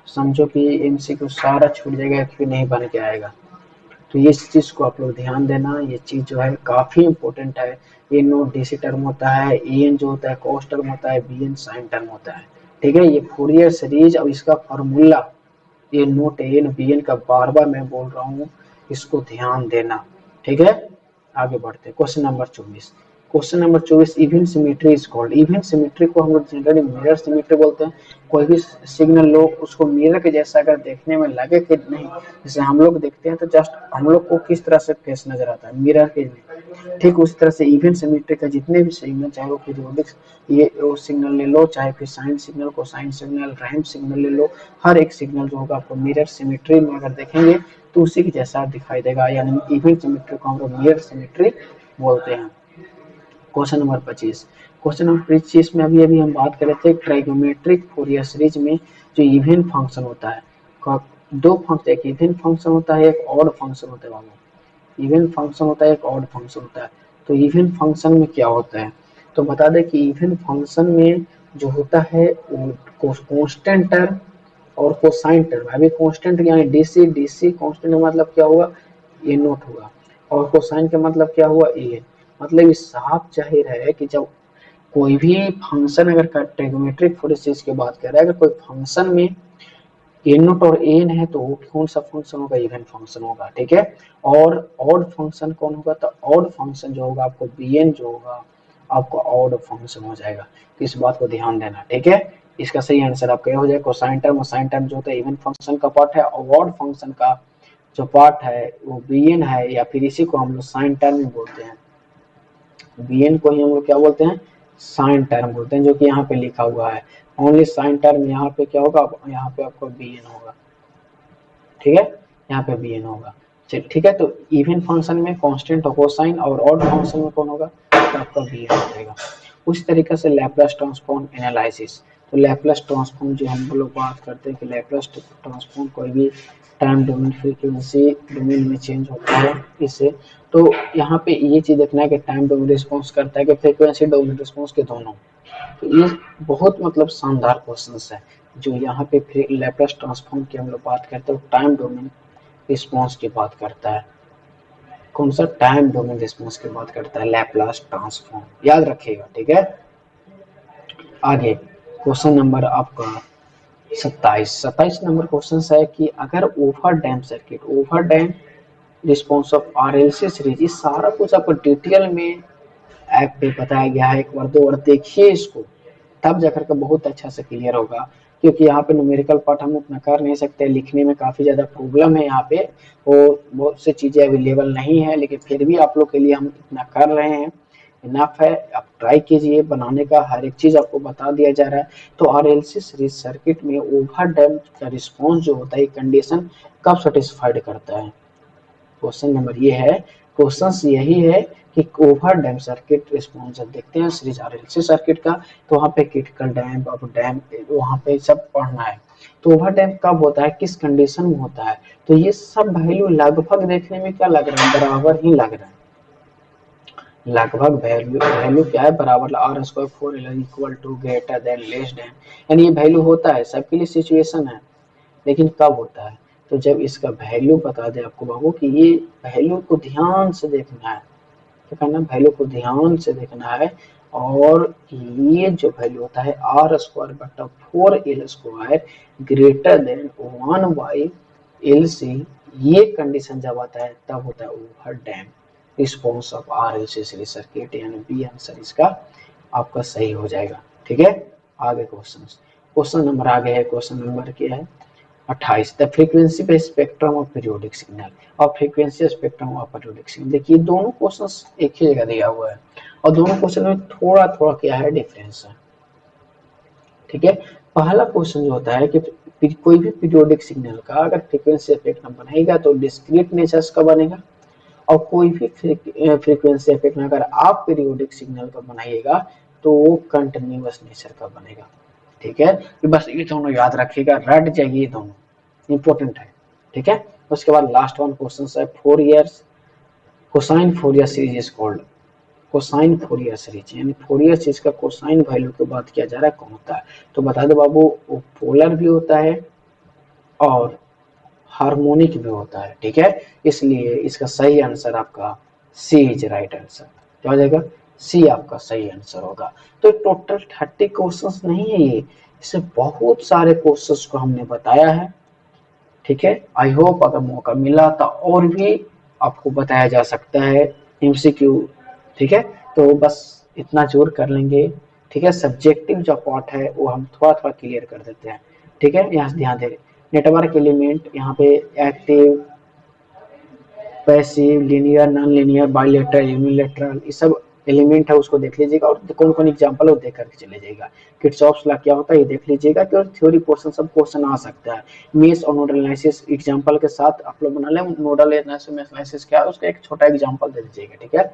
समझो कि एमसीक्यू सारा छूट जाएगा, क्यों नहीं बन के आएगा। तो ये चीज को आप लोग ध्यान देना, ये चीज जो है काफी इंपॉर्टेंट है। ए नोट डीसी टर्म होता है, ए एन जो होता है कॉस टर्म होता है, बी एन साइन टर्म होता है। ठीक है, ये फोरियर सीरीज और इसका फॉर्मूला, ये note A N B N का बार बार मैं बोल रहा हूँ, इसको ध्यान देना। ठीक है, आगे बढ़ते हैं question number 24। Question number 24, even symmetry is called. Even symmetry को हम लोग जनरली मिरर सिमेट्री बोलते हैं। कोई भी सिग्नल लो उसको मिरर के जैसा अगर देखने में लगे कि नहीं, जैसे हम लोग देखते हैं तो जस्ट हम लोग को किस तरह से फेस नजर आता है मिरर के में, ठीक उस तरह से इवन सिमेट्री का जितने भी सिग्नल, चाहे वो पीरियोडिक ये वो सिग्नल ले लो, चाहे फिर sine signal, cosine signal, ramp signal ले लो, हर एक सिग्नल जो होगा आपको मिरर सिमेट्री में अगर देखेंगे तो उसी के जैसा दिखाई देगा, यानी इवन सिमेट्री को हम लोग मिरर सिमेट्री बोलते हैं। Question number 25। क्वेश्चन नंबर 25 में अभी अभी हम बात कर रहे थे ट्राइगोमेट्रिक फोरियर सीरीज में जो इवन फंक्शन होता है, दो फंक्शन, एक इवन फंक्शन होता है, एक ऑड फंक्शन होता है बाबू। इवन फंक्शन होता है, एक ऑड फंक्शन होता है। तो इवन फंक्शन में क्या होता है, तो बता दें कि इवन फंक्शन में जो होता है वो कांस्टेंट टर्म और कोसाइन टर्म। अभी कांस्टेंट यानी डीसी, डीसी कांस्टेंट का मतलब क्या होगा, ए नोट होगा, और कोसाइन का मतलब क्या हुआ, ए एन। मतलब ये साफ जाहिर है कि जब कोई भी फंक्शन, अगर ट्रिग्नोमेट्रिक फोरियर की बात कर रहा है, अगर कोई फंक्शन में ए नोट और एन है तो वो कौन सा फंक्शन होगा, इवन फंक्शन होगा। ठीक है, और ऑड फंक्शन कौन होगा, तो ऑड फंक्शन जो होगा आपको बी एन जो होगा आपको ऑड फंक्शन हो जाएगा। तो इस बात को ध्यान देना। ठीक है, इसका सही आंसर आपका हो जाएगा कोसाइन टर्म, और साइन टर्म जो होता है इवन फंक्शन का पार्ट है, और ऑड फंक्शन का जो पार्ट है वो बी एन है, या फिर इसी को हम लोग साइन टर्म में बोलते हैं। बी एन को ही हम लोग क्या बोलते हैं, साइन टर्म बोलते हैं, जो कि यहाँ पे लिखा हुआ है ओनली साइन टर्म। यहाँ पे क्या होगा, यहाँ पे आपको बी एन होगा। ठीक है, यहाँ पे बी एन होगा। ठीक है, तो इवन फंक्शन में कांस्टेंट और कोसाइन, और ऑड फंक्शन में कौन होगा, तो आपका बी एन हो जाएगा। उस तरीके से लैप्लास ट्रांसफॉर्म एनालिसिस, तो लैप्लास ट्रांसफॉर्म जो हम लोग बात करते हैं कि लैप्लास ट्रांसफॉर्म कोई भी टाइम डोमेन फ्रीक्वेंसी डोमेन में चेंज होता है इससे। तो यहाँ पे ये चीज देखना है कि टाइम डोमेन रिस्पॉन्स करता है कि फ्रीक्वेंसी डोमेन रिस्पॉन्स के दोनों। तो ये बहुत मतलब शानदार क्वेश्चन है जो यहाँ पे फिर लैप्लास ट्रांसफॉर्म की हम लोग बात करते हैं, टाइम डोमेन रिस्पॉन्स की बात करता है। कौन सा, टाइम डोमेन रिस्पॉन्स की बात करता है लैप्लास ट्रांसफॉर्म, याद रखिएगा। ठीक है, आगे क्वेश्चन नंबर आपका 27 नंबर क्वेश्चन है कि अगर over dam circuit, over dam response of RLC series, सारा कुछ आपको डिटेल में ऐप पे बताया गया है। एक बार दो बार देखिए इसको, तब जाकर के बहुत अच्छा से क्लियर होगा, क्योंकि यहाँ पे न्यूमेरिकल पार्ट हम उतना कर नहीं सकते, लिखने में काफी ज्यादा प्रॉब्लम है यहाँ पे, और बहुत सी चीजें अवेलेबल नहीं है, लेकिन फिर भी आप लोग के लिए हम इतना कर रहे हैं, इनफ है। आप ट्राई कीजिए बनाने का, हर एक चीज आपको बता दिया जा रहा है। तो आरएलसी सीरीज सर्किट में ओवर डैम्प का रिस्पॉन्स जो होता है कंडीशन कब सेटिस्फाइड करता है, क्वेश्चन नंबर ये है। क्वेश्चन यही है कि ओवर डैम सर्किट रिस्पॉन्स जब देखते हैं सीरीज आरएलसी सर्किट का, तो वहाँ पे क्रिटिकल डैम, अब डैम वहाँ पे सब पढ़ना है। तो ओवर डैम कब होता है, किस कंडीशन में होता है, तो ये सब वैल्यू लगभग देखने में क्या लग रहा है, बराबर ही लग रहा है। लगभग वैल्यू क्या है, बराबर R square 4 equal to greater than less than, यानी ये वैल्यू होता है सबके लिए, सिचुएशन है, लेकिन कब होता है, तो जब इसका वैल्यू बता दे आपको बाबू कि ये वैल्यू को ध्यान से देखना है, क्या करना, वैल्यू को ध्यान से देखना है, और ये जो वैल्यू होता है आर स्क्वायर बटा 4l² ग्रेटर देन 1/LC, ये कंडीशन जब आता है तब होता है over dam response of RLC series circuit, यानी बी आंसर इसका आपका सही हो जाएगा। ठीक है, आगे क्वेश्चन नंबर आगे है, क्वेश्चन नंबर क्या है 28, द फ्रीक्वेंसी पे स्पेक्ट्रम ऑफ पीरियोडिक सिग्नल और frequency spectrum of periodic signal. देखिए दोनों क्वेश्चंस एक ही जगह दिया हुआ है और दोनों क्वेश्चन में थोड़ा थोड़ा क्या है, डिफरेंस है। ठीक है, पहला क्वेश्चन जो होता है कि कोई भी पीरियोडिक सिग्नल का अगर फ्रीक्वेंसी स्पेक्ट्रम बनेगा तो डिस्क्रीट नेचर्स का बनेगा, और कोई भी फ्रीक्वेंसी इफेक्ट में अगर आप पीरियोडिक सिग्नल का बनाइएगा तो वो कंटिन्यूअस नेचर का बनेगा। ठीक है, तो बस ये दोनों याद रखिएगा, रट जाइए, दोनों इंपॉर्टेंट है। ठीक है, उसके बाद लास्ट वन क्वेश्चन है, Fourier cosine Fourier series is called, cosine Fourier series, यानी फोरियर सीरीज का कोसाइन वैल्यू की बात किया जा रहा है कौन होता है, तो बता दो बाबू, वो पोलर भी होता है और हार्मोनिक भी होता है। ठीक है, इसलिए इसका सही आंसर आपका सी इज राइट आंसर, क्या हो जाएगा, सी आपका सही आंसर होगा। तो टोटल 30 क्वेश्चंस नहीं है ये, इससे बहुत सारे क्वेश्चंस को हमने बताया है। ठीक है, आई होप अगर मौका मिला तो और भी आपको बताया जा सकता है एमसीक्यू। ठीक है, तो बस इतना जोर कर लेंगे। ठीक है, सब्जेक्टिव जो पार्ट है वो हम थोड़ा थोड़ा क्लियर कर देते हैं। ठीक है, यहाँ से ध्यान दें, नेटवर्क एलिमेंट यहाँ पे active, passive, linear, non linear, bilateral, unilateral, ये सब एलिमेंट है, उसको देख लीजिएगा और कौन कौन एग्जांपल है वो देख करके चले जाइएगा। किरचॉफ्स लॉ क्या होता है ये देख लीजिएगा कि, और थ्योरी पोर्शन सब क्वेश्चन आ सकता है। मेश और नोडल एनालिसिस एग्जांपल के साथ आप लोग बना लें, नोडल एनालिसिस क्या है उसका एक छोटा एग्जांपल दे दीजिएगा। ठीक है,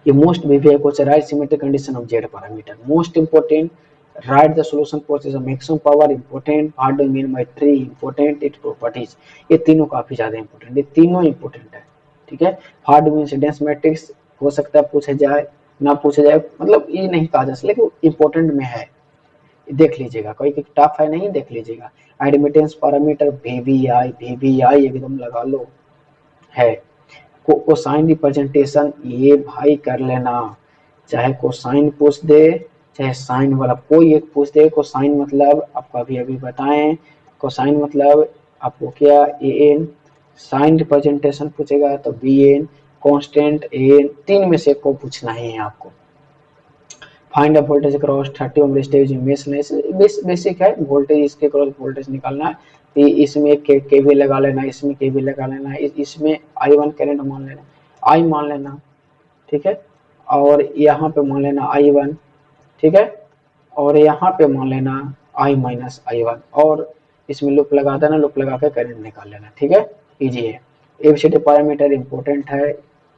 ये most VVI question, right symmetric condition of Z parameter, most important, write the solution process of maximum power important, what do you mean by tree important, its properties, ये तीनों काफी ज्यादा इंपोर्टेंट, ये तीनों इंपोर्टेंट है। ठीक है, हार्ड इंसिडेंस मैट्रिक्स हो सकता है पूछे जाए ना पूछे जाए, मतलब ये नहीं कहा जा सकता, लेकिन इंपोर्टेंट में है, देख लीजिएगा, कोई टफ है नहीं, देख लीजिएगा। एडमिटेंस पैरामीटर वीवीआई एकदम लगा लो है। कोसाइन रिप्रेजेंटेशन ये भाई कर लेना, चाहे कोसाइन पूछ दे चाहे साइन वाला कोई एक पूछ दे। कोसाइन मतलब आपको अभी अभी बताएं, कोसाइन मतलब आपको क्या, ए एन, साइन रिप्रेजेंटेशन पूछेगा तो बी एन, कॉन्स्टेंट एन, तीन में से को पूछना ही है आपको। Find a voltage across 30 ohm resistance mesh analysis, basic है, वोल्टेज इसके अक्रॉस वोल्टेज निकालना है, तो इसमें के भी लगा लेना, इसमें के भी लगा लेना, इसमें I1 करंट मान लेना, आई मान लेना। ठीक है, और यहाँ पे मान लेना I1। ठीक है, और यहाँ पे मान लेना I माइनस I1, और इसमें लूप लगा देना, लूप लगा के करंट निकाल लेना। ठीक है, इजी है, एबीसीडी पैरामीटर इंपॉर्टेंट है,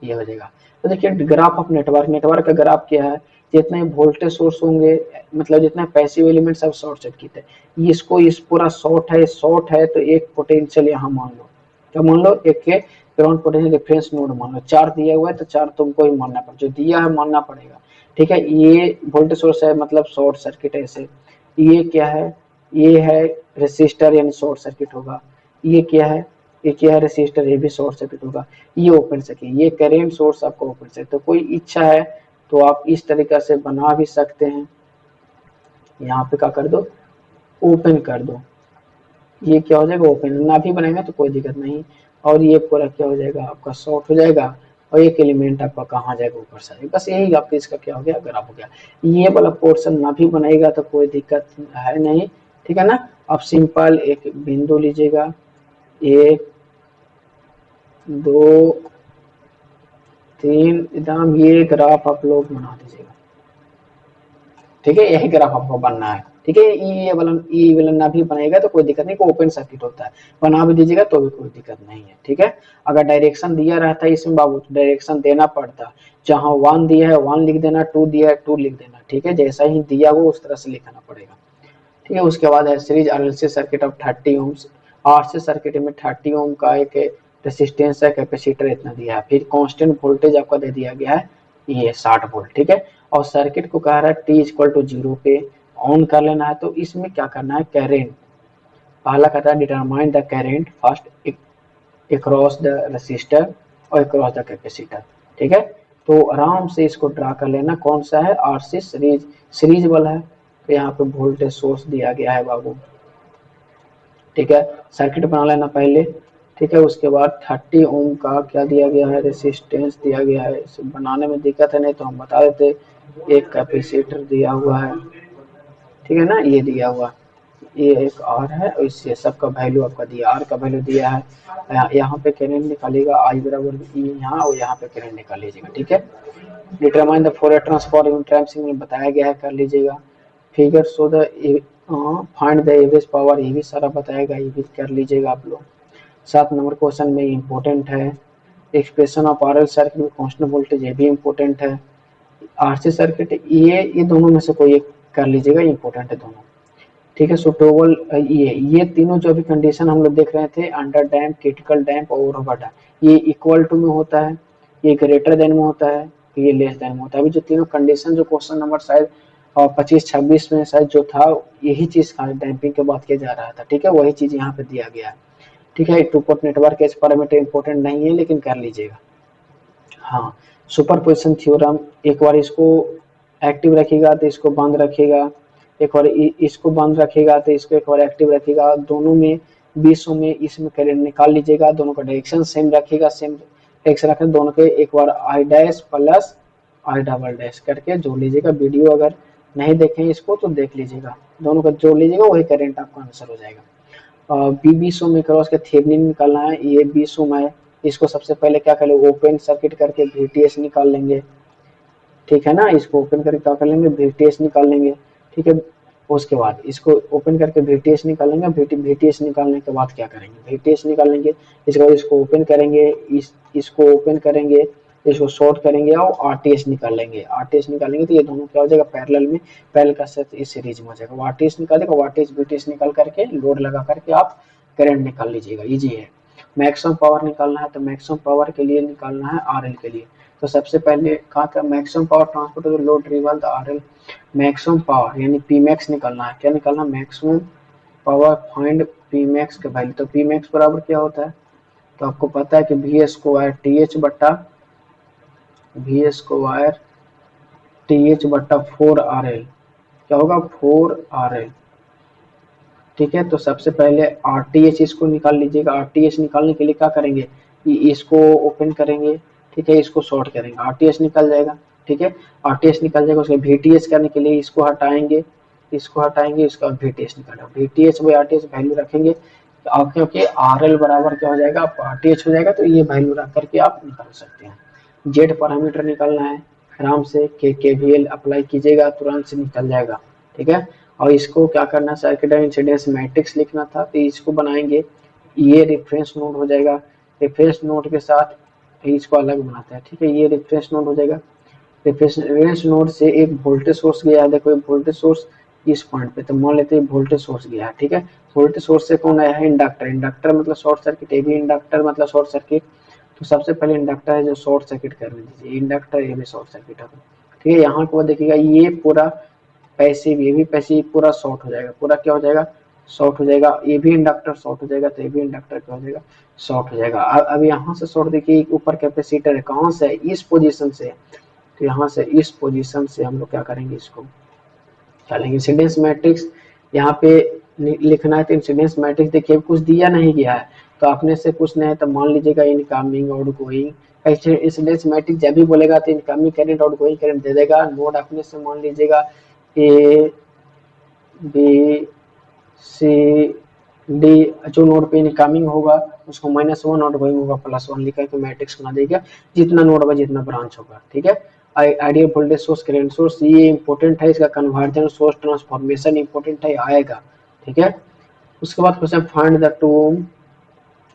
ये हो जाएगा। तो देखिए ग्राफ ऑफ नेटवर्क, नेटवर्क का ग्राफ क्या है, जितने वोल्टेज सोर्स होंगे, मतलब जितने पैसिव एलिमेंट सब शॉर्ट सर्किट है, इसको इस पूरा शॉर्ट है तो एक पोटेंशियल यहाँ मान लो, क्या मान लो, एक के ग्राउंड पोटेंशियल रेफरेंस नोड मान लो, 4 दिया हुआ है तो 4 तुमको ही मानना पड़ेगा, जो दिया है मानना पड़ेगा। ठीक है, ये वोल्टेज सोर्स है मतलब शॉर्ट सर्किट है ऐसे, ये क्या है, ये है रेसिस्टर यानी शॉर्ट सर्किट होगा, ये क्या है, ये क्या है रेसिस्टर, ये भी शॉर्ट सर्किट होगा, ये ओपन सर्किट, ये करेंट सोर्स आपका ओपन सर्किट। तो कोई इच्छा है तो आप इस तरीका से बना भी सकते हैं, यहाँ पे क्या कर दो, ओपन कर दो, ये क्या हो जाएगा ओपन, ना भी बनाएंगे तो कोई दिक्कत नहीं, और ये पूरा क्या हो जाएगा आपका शॉर्ट हो जाएगा, और एक एलिमेंट आपका कहाँ जाएगा ऊपर से, बस यही आपका इसका क्या हो गया ग्राफ हो गया। ये वाला पोर्शन ना भी बनाएगा तो कोई दिक्कत है नहीं। ठीक है ना, आप सिंपल एक बिंदु लीजिएगा, 1 2 3, एकदम ये ग्राफ आप लोग बना दीजिएगा। ठीक है, यही ग्राफ आपको बनना है। ठीक है। ई वाला ना भी बनाएगा तो कोई दिक्कत नहीं, कोई ओपन सर्किट होता है, बना भी दीजिएगा तो भी कोई दिक्कत नहीं है। ठीक है, अगर डायरेक्शन दिया रहता है इसमें बाबू तो डायरेक्शन देना पड़ता, जहाँ 1 दिया है 1 लिख देना, 2 दिया है 2 लिख देना। ठीक है, जैसा ही दिया वो उस तरह से लिखना पड़ेगा। ठीक है, उसके बाद है series RLC circuit of 30 ohms. RC circuit में 30 ओम का एक रेसिस्टेंस है, कैपेसिटर इतना दिया है, फिर कांस्टेंट वोल्टेज आपका दे दिया गया है ये 60 वोल्ट। ठीक है, और सर्किट को कह रहा है टी इक्वल टू 0 पे ऑन कर लेना है। तो इसमें क्या करना है, करेंट पहला कहता है determine the current first across the resistor और अक्रॉस द कैपेसिटर। ठीक है, तो आराम से इसको ड्रा कर लेना, कौन सा है, आरसी सीरीज वाला है। तो यहाँ पे वोल्टेज सोर्स दिया गया है बाबू। ठीक है, सर्किट बना लेना पहले। ठीक है, उसके बाद 30 ओम का क्या दिया गया है, रेसिस्टेंस दिया गया है। इसे बनाने में दिक्कत है, नहीं तो हम बता देते। एक कैपेसिटर दिया हुआ है, ठीक है ना, ये दिया हुआ, ये एक आर है और इससे सबका वैल्यू आपका दिया, आर का वैल्यू दिया है। यहाँ पे करंट निकालिएगा आई बराबर ई यहाँ, और यहाँ पे करंट निकाल लीजिएगा। ठीक है, डिटरमाइन द फोरियर ट्रांसफॉर्म ट्रांसिंग में बताया गया है, कर लीजिएगा। Figure so the find the average power, ये भी सारा बताएगा, ये भी कर लीजिएगा आप लोग। 7 नंबर क्वेश्चन में इम्पोर्टेंट है। एक्सप्रेशन ऑफ आरएल सर्किट में कांस्टेंट वोल्टेज, ये भी इम्पोर्टेंट है। आरसी सर्किट ये दोनों में से कोई एक कर लीजिएगा, इम्पोर्टेंट है दोनों। ठीक है, सो टोगल ये तीनों जो भी कंडीशन हम लोग देख रहे थे, अंडर डैम्प, क्रिटिकल डैम्प और ओवर डैम्प, ये इक्वल टू में होता है, ये ग्रेटर देन में होता है, ये लेस देन में होता है। अभी जो तीनों कंडीशन जो क्वेश्चन नंबर शायद 25-26 में शायद जो था, यही चीज डैम्पिंग के बात किया जा रहा था। ठीक है, वही चीज यहाँ पे दिया गया है। ठीक है, two port network as parameter important नहीं है, लेकिन कर लीजिएगा। हाँ, सुपरपोजिशन थ्योरम, एक बार इसको एक्टिव रखिएगा तो इसको बंद रखिएगा, एक बार इसको बंद रखेगा तो इसको एक बार एक्टिव रखिएगा, दोनों में 20 में इसमें करंट निकाल लीजिएगा, दोनों का डायरेक्शन सेम रखिएगा, सेम डायरेक्शन रखें, दोनों के एक बार I dash plus I double dash करके जोड़ लीजिएगा। वीडियो अगर नहीं देखें इसको तो देख लीजिएगा, दोनों का जोड़ लीजिएगा, वही करंट आपका आंसर हो जाएगा। बी 20 ओम क्रॉस के थेवेनिन निकालना है, ये 20 ओम है, इसको सबसे पहले क्या करें, ओपन सर्किट करके वीटीएस निकाल लेंगे। ठीक है ना, इसको ओपन करके क्या कर लेंगे, वीटीएस निकाल लेंगे। ठीक है, उसके बाद इसको ओपन करके वीटीएस निकालेंगे, वीटीएस निकालने के बाद क्या करेंगे, वीटीएस निकाल लेंगे, इसके बाद इसको ओपन करेंगे, इसको ओपन करेंगे, इसको शॉर्ट करेंगे और आरटीएस निकाल लेंगे। आरटीएस निकालेंगे तो ये दोनों क्या हो जाएगा, पैरेलल में, पैरेलल का साथ इस सीरीज में हो जाएगा। आरटीएस निकालेगा, आरटीएस वीटीएस निकाल करके लोड लगा करके आप करंट निकाल लीजिएगा, इजी है। मैक्सिमम पावर निकालना है तो मैक्सिमम पावर के लिए निकालना है आरएल के लिए। तो सबसे पहले कहा था maximum power transfer to load rival the RL, maximum power यानी पी मैक्स निकालना है। क्या निकालना, maximum power find P max का वैल्यू। तो पी मैक्स बराबर क्या होता है, तो आपको पता है कि वी स्क्वायर टी एच बट्टा वी स्क्वायर टी एच बट्टा 4 आर एल, क्या होगा 4 आर एल। ठीक है, तो सबसे पहले आर टी एच इसको निकाल लीजिएगा। आर टी एच निकालने के लिए क्या करेंगे, इसको ओपन करेंगे, ठीक है, इसको शॉर्ट करेंगे, आर टी एच निकल जाएगा। ठीक है, आर टी एच निकल जाएगा, उसके वी टी एच करने के लिए इसको हटाएंगे, इसको हटाएंगे, इसका वी टी एच निकालेगा, we T H by R T H value रखेंगे, क्योंकि आर एल बराबर क्या हो जाएगा, आर टी एच हो जाएगा, तो ये वैल्यू रख करके आप निकाल सकते हैं। जेड पैरामीटर निकालना है, आराम से केवीएल अप्लाई कीजिएगा, तुरंत से निकल जाएगा। ठीक है, और इसको क्या करना, सर्किट इंसिडेंस मैट्रिक्स लिखना था, तो इसको बनाएंगे, ये रेफरेंस नोड हो जाएगा, रेफरेंस नोड के साथ इसको अलग बनाते हैं। ठीक है, ये रेफरेंस नोड हो जाएगा, रेफरेंस नोड से एक वोल्टेज सोर्स गया है, देखो वोल्टेज सोर्स इस पॉइंट पे, तो मान लेते हैं वोल्टेज सोर्स गया है। ठीक है, वोल्टेज सोर्स से कौन आया है, इंडक्टर, इंडक्टर मतलब शॉर्ट सर्किट, ये भी इंडक्टर मतलब शॉर्ट सर्किट। तो सबसे पहले इंडक्टर है जो शॉर्ट सर्किट करने दीजिए, इंडक्टर ये भी शॉर्ट सर्किट है। ठीक है, यहाँ के बाद देखिएगा ये पूरा पैसिव, ये भी पैसिव, पूरा शॉर्ट हो जाएगा, पूरा क्या हो जाएगा, शॉर्ट हो जाएगा, ये भी इंडक्टर शॉर्ट हो जाएगा, तो ये भी इंडक्टर क्या हो जाएगा, शॉर्ट हो जाएगा। अब यहाँ से शॉर्ट देखिए, ऊपर कैपेसिटर है, कहाँ से, इस पोजीशन से, तो यहाँ से इस पोजीशन से हम लोग क्या करेंगे, इसको चलेंगे। इंसिडेंस मैट्रिक्स यहाँ पे लिखना है, तो इंसिडेंस मैट्रिक्स देखिए कुछ दिया नहीं गया है, तो अपने से कुछ नहीं है, तो मान लीजिएगा इनकमिंग आउटगोइंग, इंसिडेंस मैट्रिक्स जब भी बोलेगा तो इनकमिंग करंट आउटगोइंग करंट दे देगा। नोड अपने से मान लीजिएगा ए बी सी डी, जो नोड पे इनकमिंग होगा उसको -1, आउटगोइंग होगा +1 लिख करके मैट्रिक्स बना देगा, जितना नोड होगा जितना ब्रांच होगा। ठीक है, ideal voltage source, current source, ये इंपॉर्टेंट है, इसका कन्वर्जन सोर्स ट्रांसफॉर्मेशन इंपॉर्टेंट है, आएगा। ठीक है। उसके बाद question find the टूम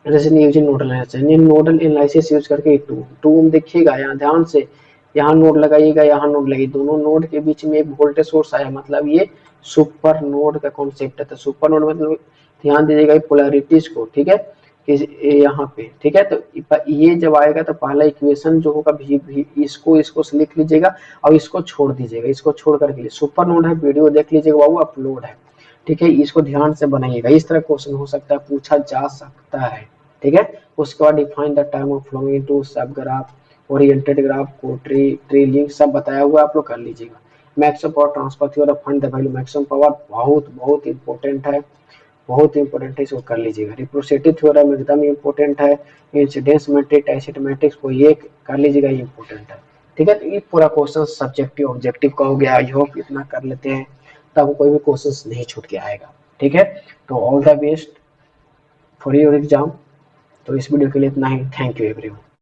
using nodal analysis, nodal analysis use करके टूम देखिएगा यहाँ ध्यान से, यहाँ नोड लगाइएगा, यहाँ नोड लगाइए, दोनों नोड के बीच में एक वोल्टेज सोर्स आया, मतलब ये सुपर नोड का कॉन्सेप्ट है। तो सुपर नोड मतलब ध्यान दीजिएगा पोलैरिटीज को, ठीक है, यहाँ पे, ठीक है। तो ये जब आएगा तो पहला इक्वेशन जो होगा इसको लिख लीजिएगा और इसको छोड़ दीजिएगा, इसको छोड़ करके सुपर नोड है, वीडियो देख लीजिएगा बाबू, अपलोड है। ठीक है, इसको ध्यान से बनाइएगा, इस तरह क्वेश्चन हो सकता है, पूछा जा सकता है। ठीक है। उसके बाद define the time of flowing to subgraph, oriented graph को ट्री लिंक सब बताया हुआ, आप लोग कर लीजिएगा। Maximum power transfer theorem, find the value maximum power, बहुत बहुत इंपॉर्टेंट है, बहुत इंपॉर्टेंट है, इसको कर लीजिएगा। रिप्रोसिटी थ्योरम एकदम इंपॉर्टेंट है। इंसिडेंस मैट्रिक्स, एसिड मैट्रिक्स को ये कर लीजिएगा, इंपॉर्टेंट है। ठीक है। तो ये पूरा क्वेश्चन सब्जेक्टिव ऑब्जेक्टिव का हो गया। आई होप इतना कर लेते हैं तब कोई भी क्वेश्चन नहीं छूट के आएगा। ठीक है। तो all the best for your exam. तो इस वीडियो के लिए इतना ही। Thank you everyone.